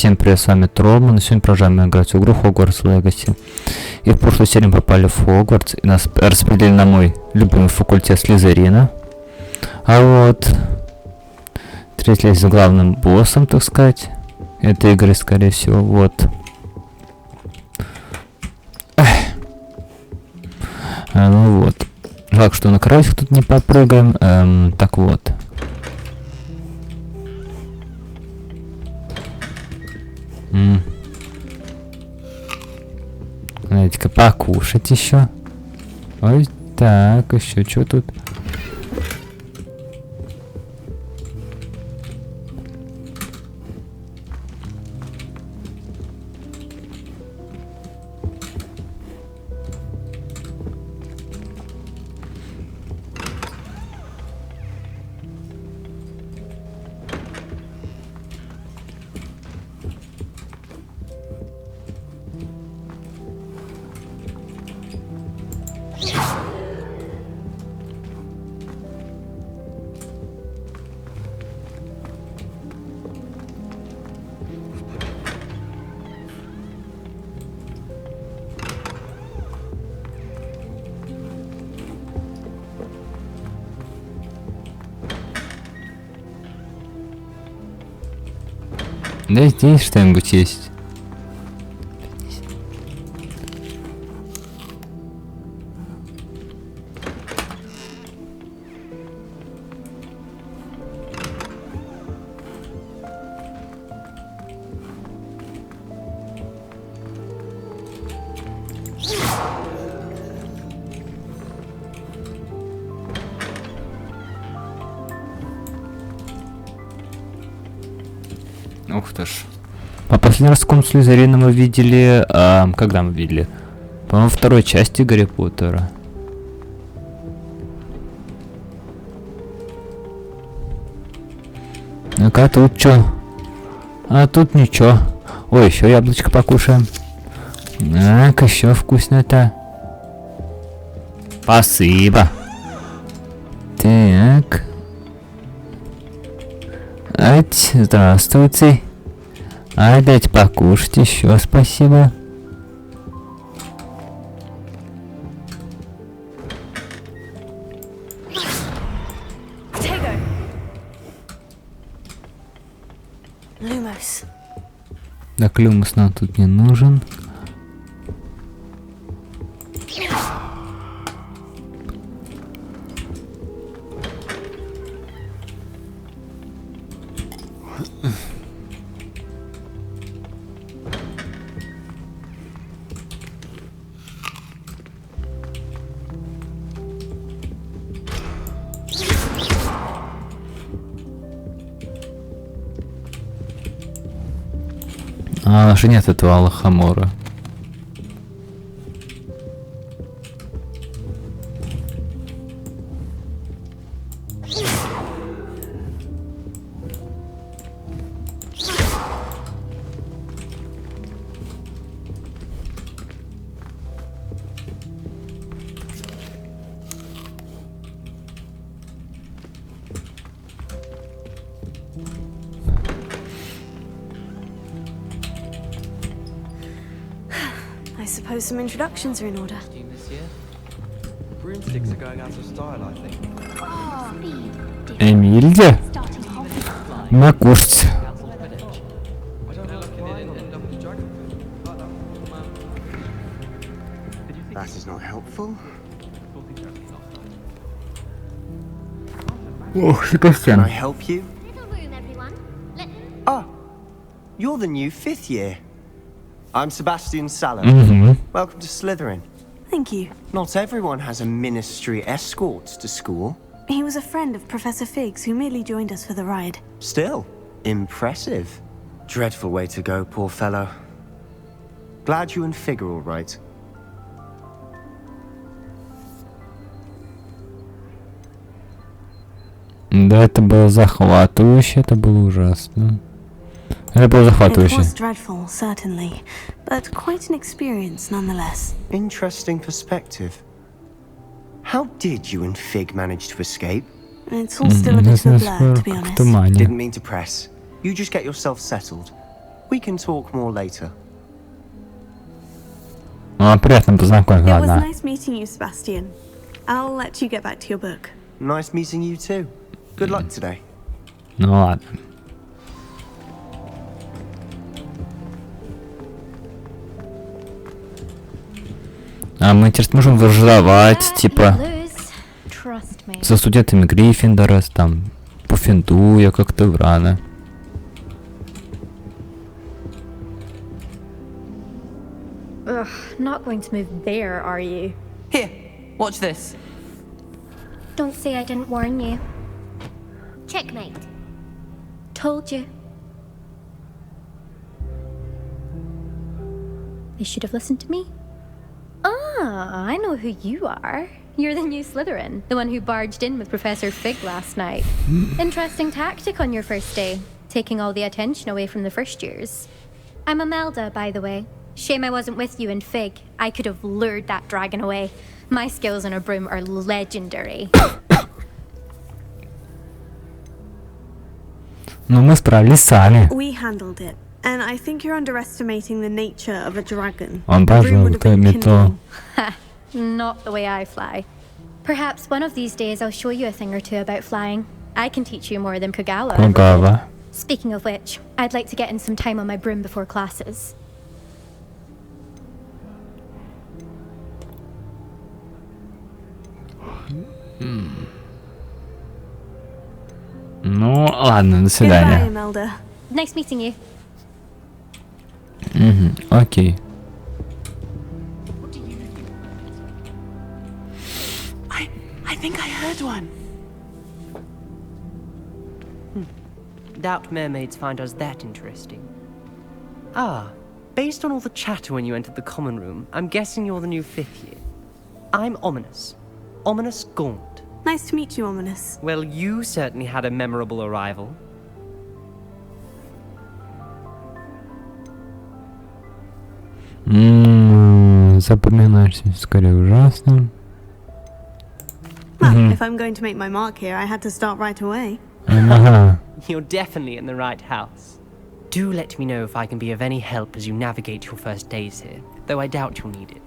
Всем привет, с вами Троман, и сегодня продолжаем играть в игру Hogwarts Legacy. И в прошлой серии мы попали в Хогвартс, и нас распределили на мой любимый факультет Слизерина. А вот встретились с главным боссом, так сказать, этой игры, скорее всего, вот. Ну вот. Жалко, что на красик тут не попрыгаем. Так вот. Знаете-ка, покушать еще. Ой, так, еще что тут? Да здесь что-нибудь есть. Ух ты ж. По последний раз в каком Слизерина мы видели... когда мы видели? По-моему, второй части Гарри Поттера. Ну-ка, тут чё? А тут ничего. Ой, еще яблочко покушаем. Так, еще вкусно-то. Спасибо. Так. Ать, здравствуйте. Опять покушать еще, спасибо. Так, Люмус нам тут не нужен. Же нет этого Алахамора. I suppose some introductions are in order. Broomsticks are going out of style, I think. Эмильде? Накушать. That is not helpful. Ох, Себастьян. Can I help you? Ah, you're the new 5th year. I'm Sebastian Sallow. Welcome to Slytherin. Thank you. Not everyone has a ministry escort to school. He was a friend of Professor Figgs who merely joined us for the ride. Still, impressive. Dreadful way to go, poor fellow. Glad you and Fig are all right. Да, это было захватывающе, это было ужасно. Это было захватывающе. It was dreadful, certainly, but quite an experience nonetheless. Interesting perspective. How did you and Fig manage to escape? It's all still a bit of a blur, to be honest. Didn't mean to press. You just get yourself settled. We can talk more later. Ну, приятно познакомиться, It was ладно. nice meeting you, Sebastian. I'll let you get back to your book. Nice meeting you too. Good luck today. Ну ладно. А мы теперь сможем враждовать, типа, со студентами Гриффиндора, там, Пуффендуя, как-то рано. Ugh, not going to move there, are you? Here, watch this. Don't say I didn't warn you. Checkmate. Told you. They should have listened to me. Ah, I know who you are. You're the new Slytherin, the one who barged in with Professor Fig last night. Interesting tactic on your first day, taking all the attention away from the first years. I'm Imelda, by the way. Shame I wasn't with you in Fig. I could have lured that dragon away. My skills on a broom are legendary. Ну, мы справились сами. We handled it, and I think you're underestimating the nature of a dragon. Он The room would have been метро. kindling. Not the way I fly. Perhaps one of these days I'll show you a thing or two about flying. I can teach you more than Kagawa ever did. Кугава. Speaking of which, I'd like to get in some time on my broom before classes. Ну, ладно, до Goodbye, свидания. Imelda. Nice meeting you. Окей. I think I heard one. Doubt mermaids find us that interesting. Ah, based on all the chatter when you entered the common room, I'm guessing you're the new 5th year. I'm Ominous. Ominous Gaunt. Nice to meet you, Ominous. Well, you certainly had a memorable arrival. Запоминаешься скорее ужасно. Well, if I'm going to make my mark here, I had to start right away. Ага. You're definitely in the right house. Do let me know if I can be of any help as you navigate your first days here, though I doubt you'll need it.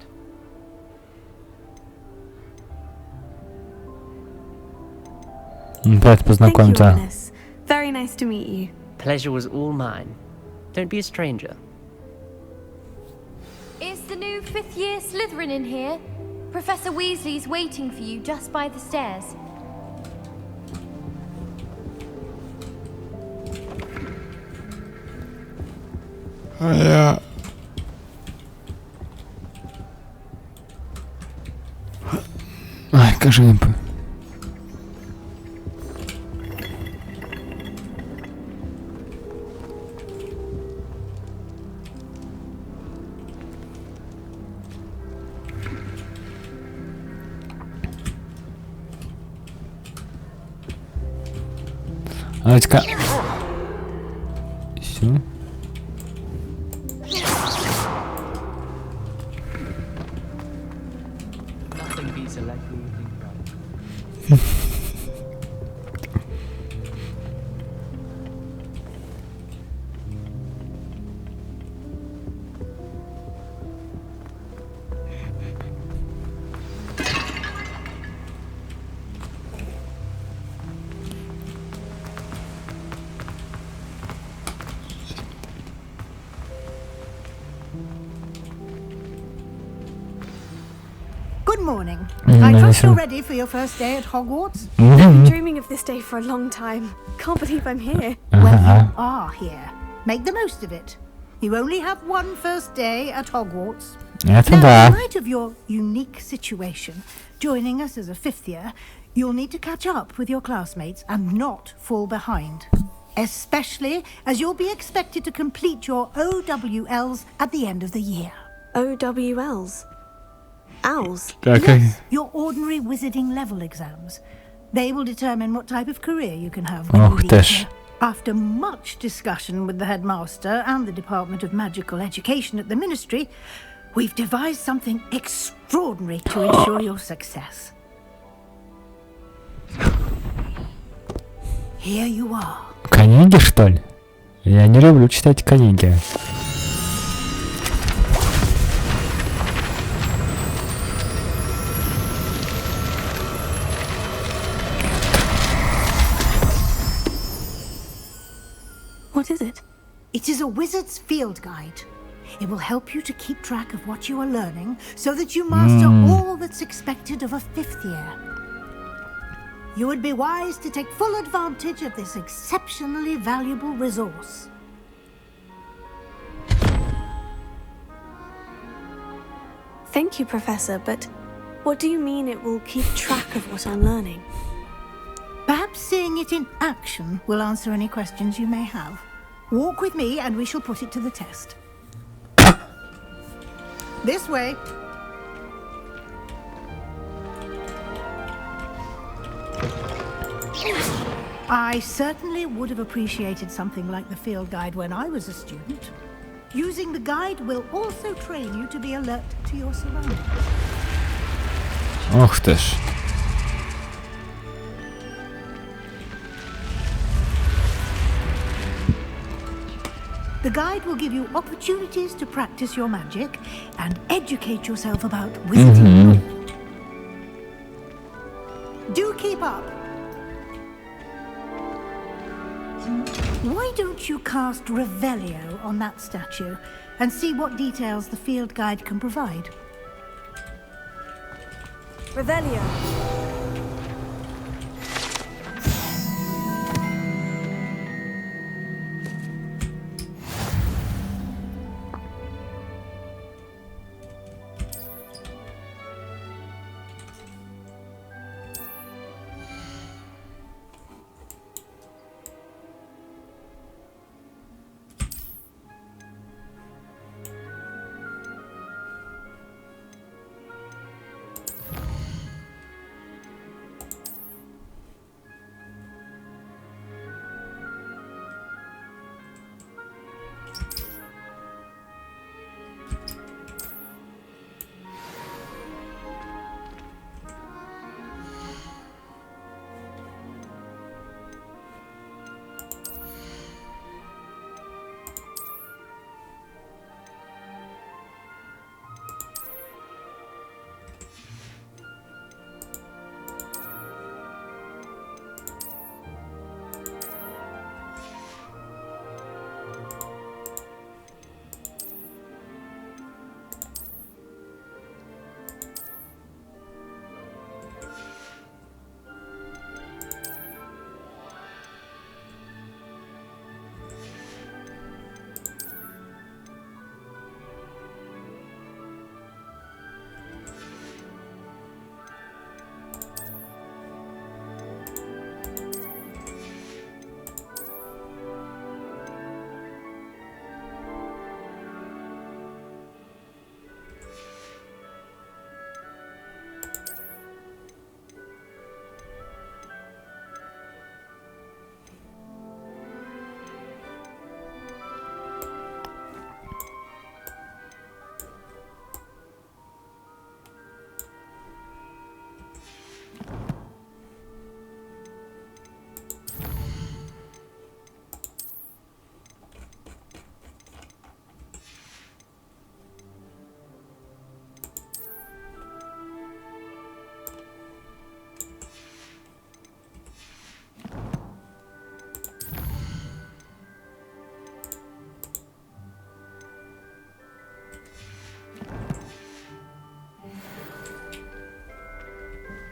Давайте Thank you, познакомиться. Ominous. Very nice to meet you. Pleasure was all mine. Don't be a stranger. Is the new 5th year Slytherin in here? Professor Weasley's waiting for you just by the stairs. Ай, кажи не по. Давайте-ка. Все. Nothing beats a leg when you think about it. Good morning. Mm, I trust nice. you're ready for your first day at Hogwarts. I've been dreaming of this day for a long time. Can't believe I'm here. Well, you are here. Make the most of it. You only have one first day at Hogwarts. Это Now, in да. light of your unique situation, joining us as a 5th year, you'll need to catch up with your classmates and not fall behind. Especially as you'll be expected to complete your OWLs at the end of the year. OWLs. Owls. Так, Your ordinary wizarding level exams. They will determine what type of career you can have when you Ох leave ты ж. here. After much discussion with the headmaster and the Department of Magical Education at the Ministry, we've devised something extraordinary to ensure your success. Here you are. Книги, что ли? Я не люблю читать книги. What is it? It is a wizard's field guide. It will help you to keep track of what you are learning so that you master all that's expected of a 5th year. You would be wise to take full advantage of this exceptionally valuable resource. Thank you, Professor, but what do you mean it will keep track of what I'm learning? Perhaps seeing it in action will answer any questions you may have. Walk with me and we shall put it to the test. This way. I certainly would have appreciated something like the field guide when I was a student. Using the guide will also train you to be alert to your surroundings. Ох ты ж. The guide will give you opportunities to practice your magic and educate yourself about wizarding. Do keep up. Why don't you cast Revelio on that statue and see what details the field guide can provide? Revelio.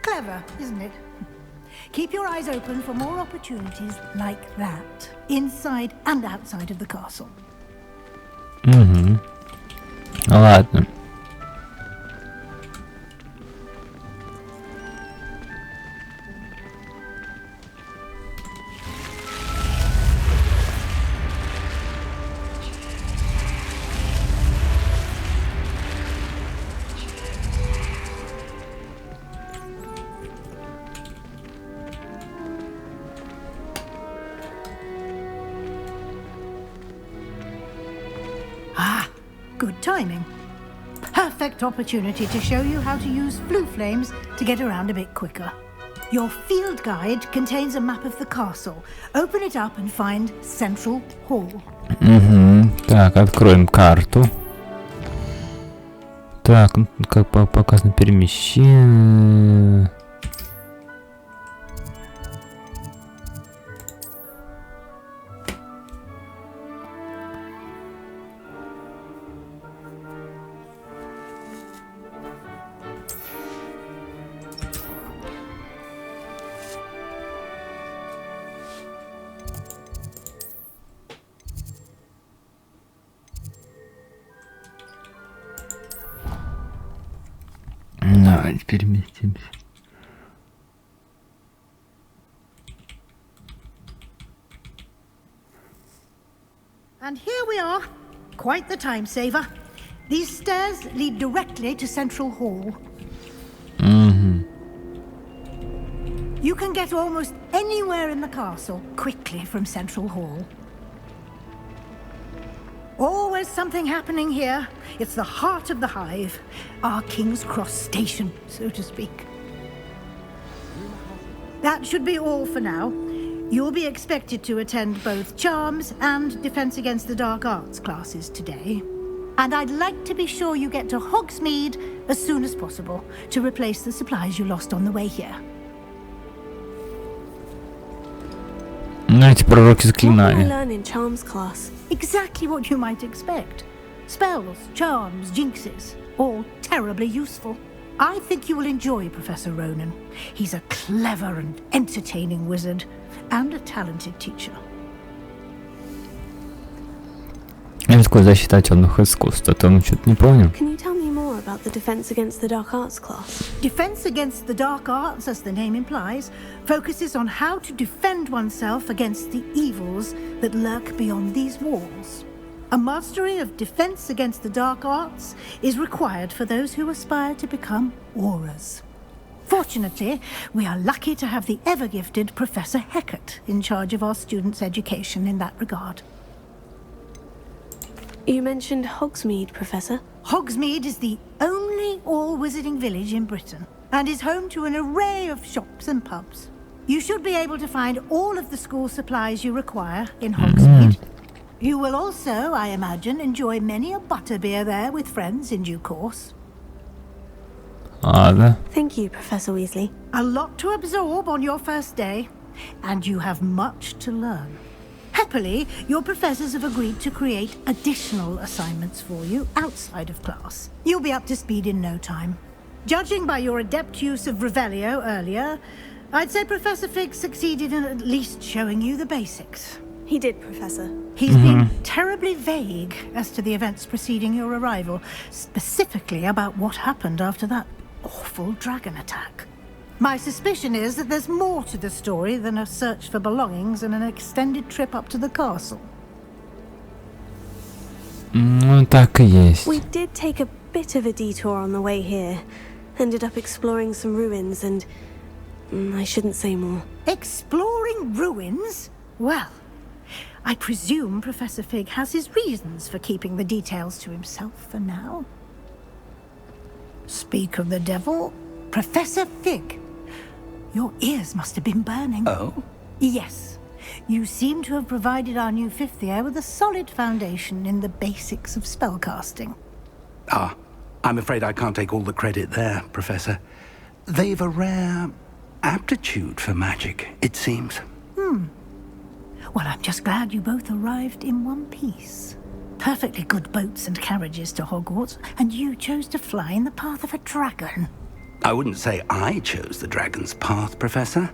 Clever, isn't it? Keep your eyes open for more opportunities like that, inside and outside of the castle. Ну ладно. Good timing. Perfect opportunity to show you how to use flue flames to get around a bit quicker. Your field guide contains a map of the castle. Open it up and find Central Hall. Угу. Так, откроем карту. Так, ну, как показано перемещение. Давайте переместимся. And here we are. Quite the time saver. These stairs lead directly to Central Hall. You can get almost anywhere in the castle quickly from Central Hall. Always something happening here. It's the heart of the hive. Our King's Cross station, so to speak. That should be all for now. You'll be expected to attend both Charms and Defense Against the Dark Arts classes today. And I'd like to be sure you get to Hogsmeade as soon as possible to replace the supplies you lost on the way here. Знаете, пророки What will I заклинания. learn in Charms class? Exactly what you might expect. Spells, charms, jinxes, all terribly useful. I think you will enjoy Professor Ronan. He's a clever and entertaining wizard, and a talented teacher. Такое защита темных искусств, а то мы что-то не помним. Can you tell me more about the Defense Against the Dark Arts class? Defense Against the Dark Arts, as the name implies, focuses on how to defend oneself against the evils that lurk beyond these walls. A mastery of Defense Against the Dark Arts is required for those who aspire to become auras. Fortunately, we are lucky to have the ever-gifted Professor Hecat in charge of our students' education in that regard. You mentioned Hogsmeade, Professor. Hogsmeade is the only all-wizarding village in Britain and is home to an array of shops and pubs. You should be able to find all of the school supplies you require in Hogsmeade. You will also, I imagine, enjoy many a butterbeer there with friends in due course. Ладно. Thank you, Professor Weasley. A lot to absorb on your first day, and you have much to learn. Happily, your professors have agreed to create additional assignments for you outside of class. You'll be up to speed in no time. Judging by your adept use of Revelio earlier, I'd say Professor Fig succeeded in at least showing you the basics. He did, Professor. He's been terribly vague as to the events preceding your arrival, specifically about what happened after that awful dragon attack. My suspicion is that there's more to the story than a search for belongings and an extended trip up to the castle. Ну, так и есть. We did take a bit of a detour on the way here. Ended up exploring some ruins and... I shouldn't say more. Exploring ruins? Well, I presume Professor Fig has his reasons for keeping the details to himself for now. Speak of the devil, Professor Fig. Your ears must have been burning. Oh? Yes. You seem to have provided our new fifth year with a solid foundation in the basics of spellcasting. Ah, I'm afraid I can't take all the credit there, Professor. They've a rare aptitude for magic, it seems. Well, I'm just glad you both arrived in one piece. Perfectly good boats and carriages to Hogwarts, and you chose to fly in the path of a dragon. I wouldn't say I chose the dragon's path, Professor.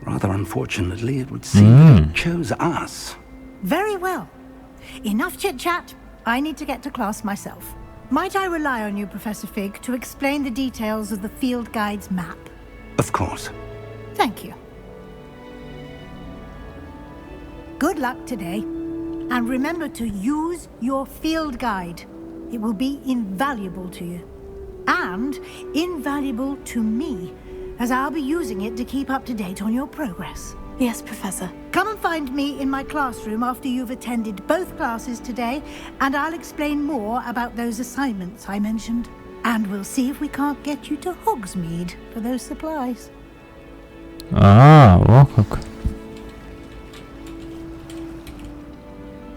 Rather unfortunately, it would seem that it chose us. Very well. Enough chit-chat. I need to get to class myself. Might I rely on you, Professor Fig, to explain the details of the field guide's map? Of course. Thank you. Good luck today. And remember to use your field guide. It will be invaluable to you. And invaluable to me, as I'll be using it to keep up to date on your progress. Yes, Professor. Come and find me in my classroom after you've attended both classes today, and I'll explain more about those assignments I mentioned. And we'll see if we can't get you to Hogsmeade for those supplies. А, о как.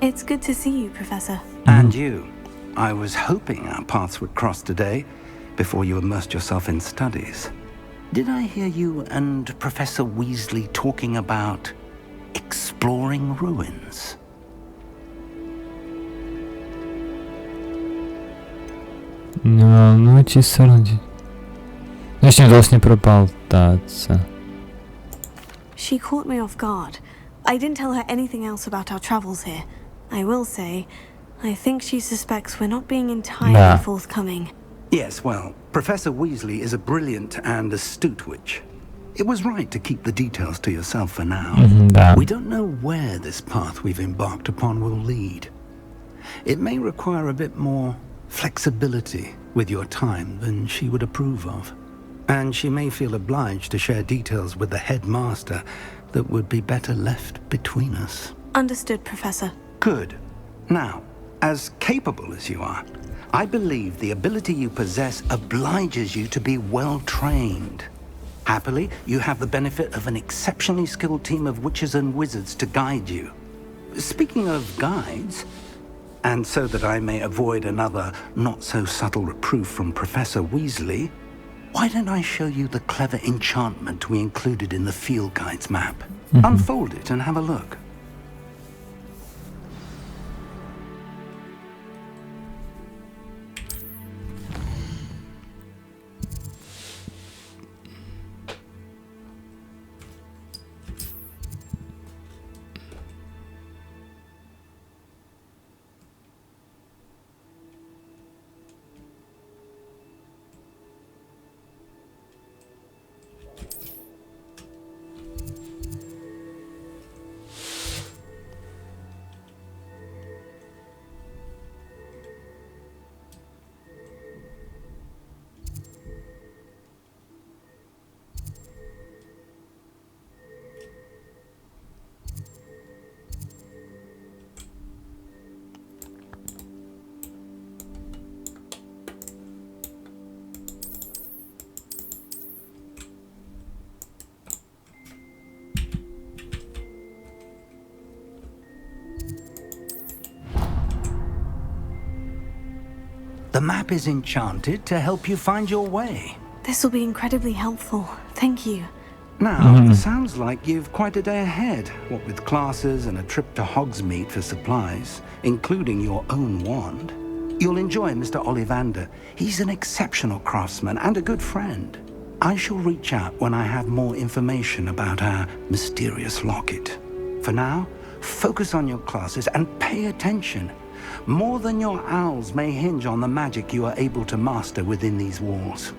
It's good to see you, Professor. And you. I was hoping our paths would cross today, before you immersed yourself in studies. Did I hear you and Professor Weasley talking about exploring ruins? Ну, эти сороди. Очень удалось не проболтаться. She caught me off guard. I didn't tell her anything else about our travels here. I will say, I think she suspects we're not being entirely forthcoming. Yes, well, Professor Weasley is a brilliant and astute witch. It was right to keep the details to yourself for now. Да. We don't know where this path we've embarked upon will lead. It may require a bit more flexibility with your time than she would approve of. And she may feel obliged to share details with the headmaster that would be better left between us. Understood, Professor. Good. Now, as capable as you are, I believe the ability you possess obliges you to be well trained. Happily, you have the benefit of an exceptionally skilled team of witches and wizards to guide you. Speaking of guides, and so that I may avoid another not-so-subtle reproof from Professor Weasley, why don't I show you the clever enchantment we included in the field guide's map? Unfold it and have a look. The map is enchanted to help you find your way. This will be incredibly helpful. Thank you. Now, it sounds like you've quite a day ahead, what with classes and a trip to Hogsmeade for supplies, including your own wand. You'll enjoy Mr. Ollivander. He's an exceptional craftsman and a good friend. I shall reach out when I have more information about our mysterious locket. For now, focus on your classes and pay attention. More than your owls may hinge on the magic you are able to master within these walls.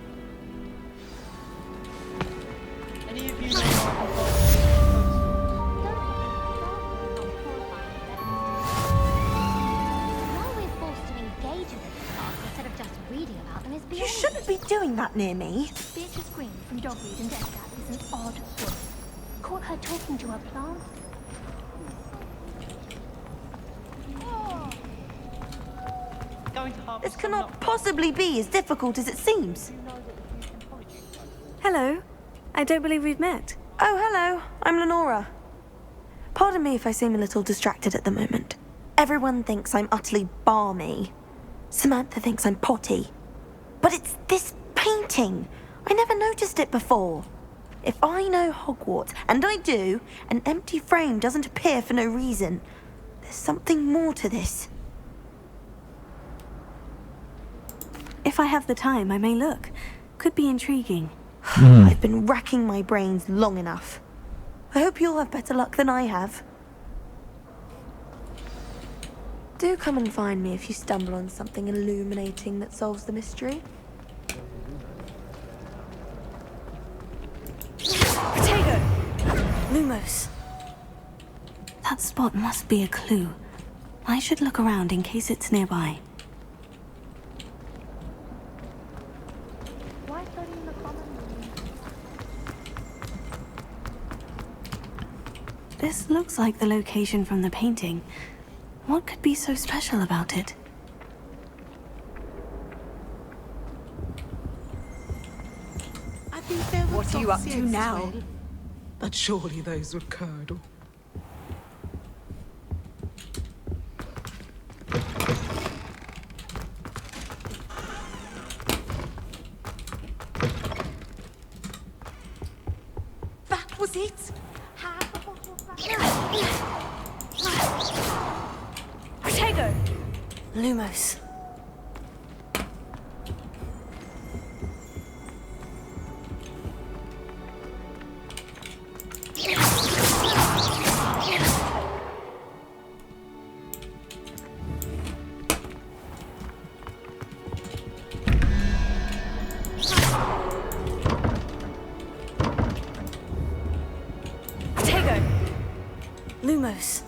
You shouldn't be doing that near me. Beatrice Green from Dogweed and Death Gap is an odd woman. Caught her talking to her plant. This cannot possibly be as difficult as it seems. Hello. I don't believe we've met. Oh, hello. I'm Lenora. Pardon me if I seem a little distracted at the moment. Everyone thinks I'm utterly balmy. Samantha thinks I'm potty. But it's this painting. I never noticed it before. If I know Hogwarts, and I do, an empty frame doesn't appear for no reason. There's something more to this. If I have the time, I may look. Could be intriguing. I've been racking my brains long enough. I hope you'll have better luck than I have. Do come and find me if you stumble on something illuminating that solves the mystery. Potato! Lumos. That spot must be a clue. I should look around in case it's nearby. This looks like the location from the painting. What could be so special about it? What are you up to now? But surely those would curdle. That was it? Protego! Lumos. Lumos.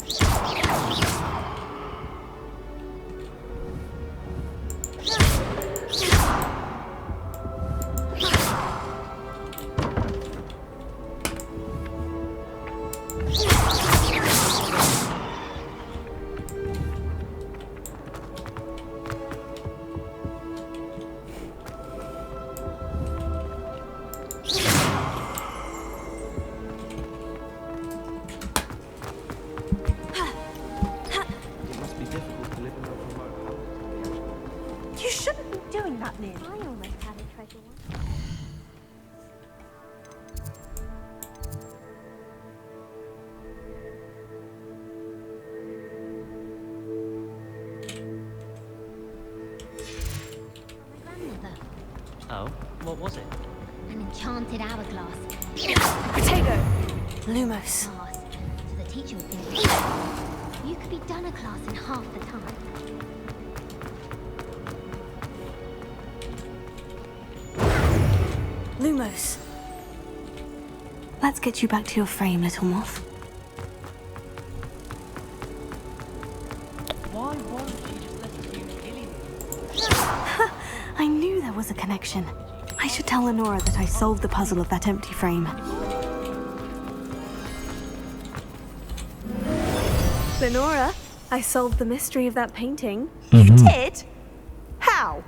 You shouldn't be doing that, Nin. I almost had a treasure once. My grandmother. Oh, what was it? An enchanted hourglass. Protego! Lumos. Class. So the teacher would think you could be done a class in half the time. Lumos. Let's get you back to your frame, little moth. Why won't she just let us use Gillian? I knew there was a connection. I should tell Lenora that I solved the puzzle of that empty frame. Lenora, I solved the mystery of that painting. You did? How?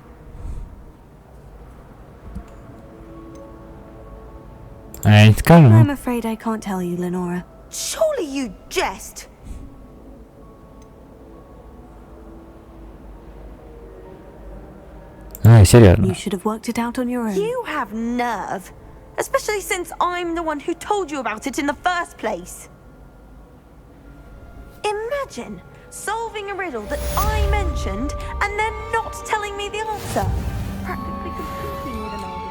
I'm afraid I can't tell you, Lenora. Surely you jest. Серьезно. You should have worked it out on your own. You have nerve. Especially since I'm the one who told you about it in the first place. Imagine solving a riddle that I mentioned and then not telling me the answer. Practically competing with an artist.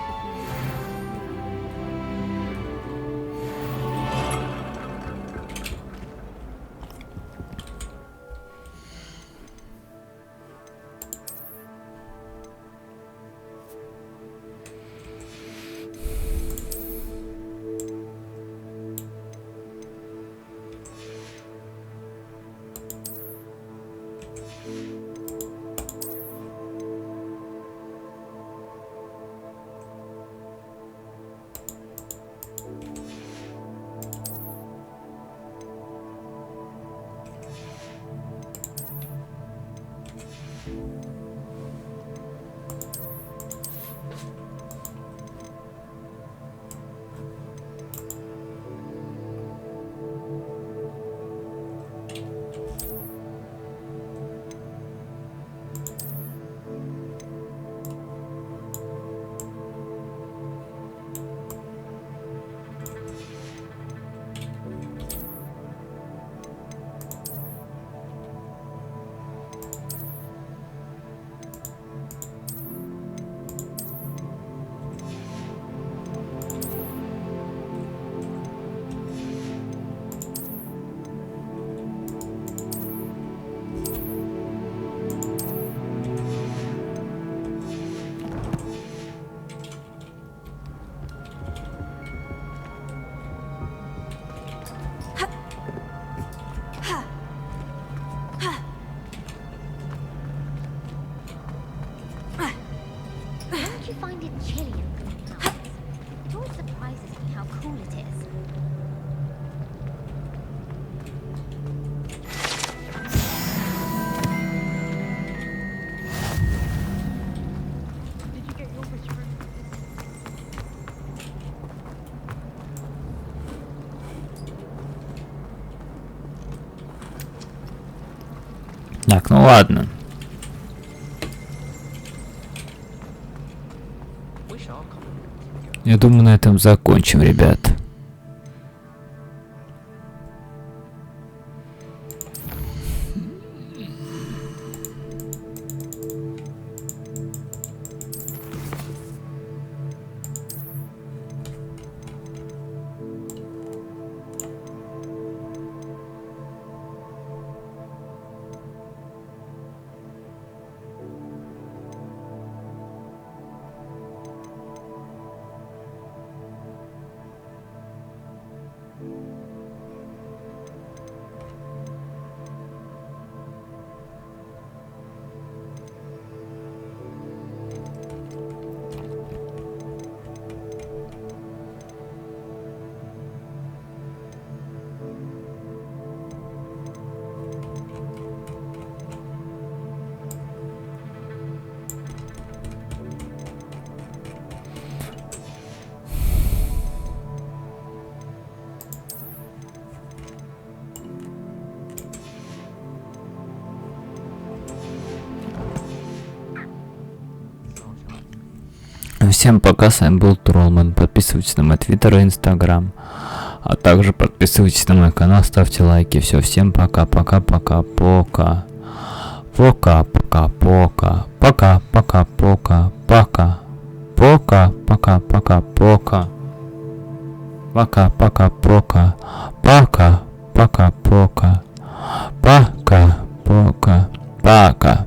Don't you find it chilly in green house? It always surprises me how cool it is. Did you get your wish through? Так, ну ладно. Я думаю, на этом закончим, ребят. Всем пока, с вами был Троллман. Подписывайтесь на мой твиттер и инстаграм. А также подписывайтесь на мой канал, ставьте лайки. Все, всем пока, пока, пока, пока. Пока, пока, пока. Пока, пока, пока, пока. Пока, пока, пока, пока. Пока, пока, пока. Пока, пока, пока. Пока, пока, пока.